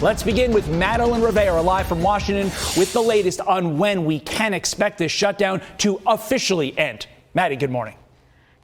Let's begin with Madeline Rivera live from Washington with the latest on when we can expect this shutdown to officially end. Maddie, good morning.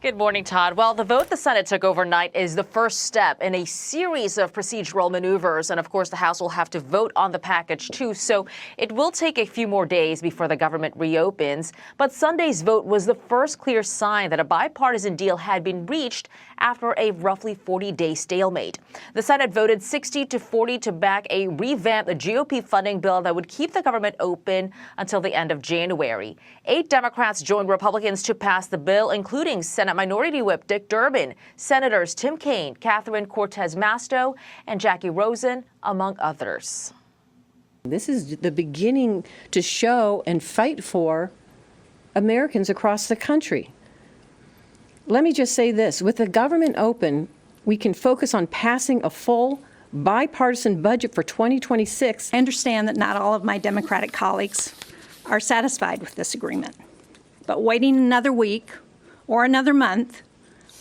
Good morning, Todd. Well, the vote the Senate took overnight is the first step in a series of procedural maneuvers. And of course, the House will have to vote on the package, too. So it will take a few more days before the government reopens. But Sunday's vote was the first clear sign that a bipartisan deal had been reached after a roughly 40-day stalemate. The Senate voted 60-40 to back a revamped GOP funding bill that would keep the government open until the end of January. 8 Democrats joined Republicans to pass the bill, including Senate Minority Whip Dick Durbin, Senators Tim Kaine, Catherine Cortez Masto, and Jackie Rosen, among others. This is the beginning to show and fight for Americans across the country. Let me just say this. With the government open, we can focus on passing a full bipartisan budget for 2026. I understand that not all of my Democratic colleagues are satisfied with this agreement, but waiting another week or another month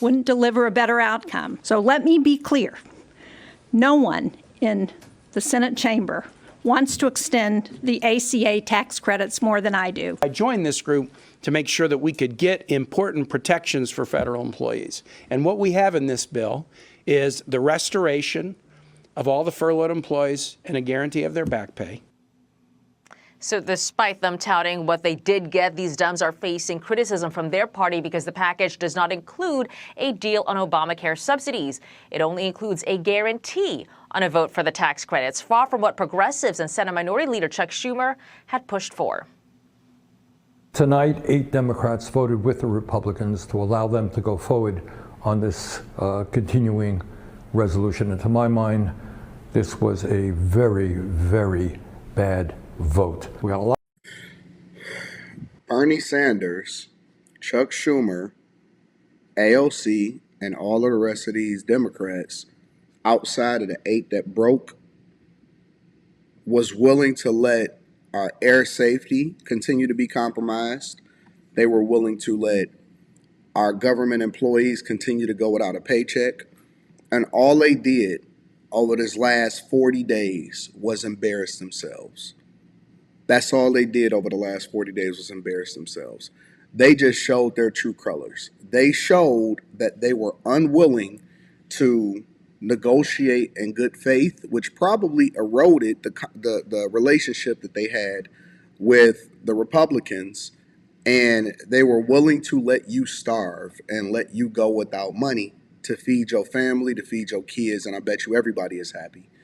wouldn't deliver a better outcome. So let me be clear. No one in the Senate chamber wants to extend the ACA tax credits more than I do. I joined this group to make sure that we could get important protections for federal employees. And what we have in this bill is the restoration of all the furloughed employees and a guarantee of their back pay. So despite them touting what they did get, these Dems are facing criticism from their party because the package does not include a deal on Obamacare subsidies. It only includes a guarantee on a vote for the tax credits, far from what progressives and Senate Minority Leader Chuck Schumer had pushed for. Tonight, 8 Democrats voted with the Republicans to allow them to go forward on this continuing resolution. And to my mind, this was a very, very bad vote. We got a lot. Bernie Sanders, Chuck Schumer, AOC, and all of the rest of these Democrats outside of the 8 that broke was willing to let our air safety continue to be compromised. They were willing to let our government employees continue to go without a paycheck. And all they did over this last 40 days was embarrass themselves. That's all they did over the last 40 days was embarrass themselves. They just showed their true colors. They showed that they were unwilling to negotiate in good faith, which probably eroded the relationship that they had with the Republicans. And they were willing to let you starve and let you go without money to feed your family, to feed your kids. And I bet you everybody is happy.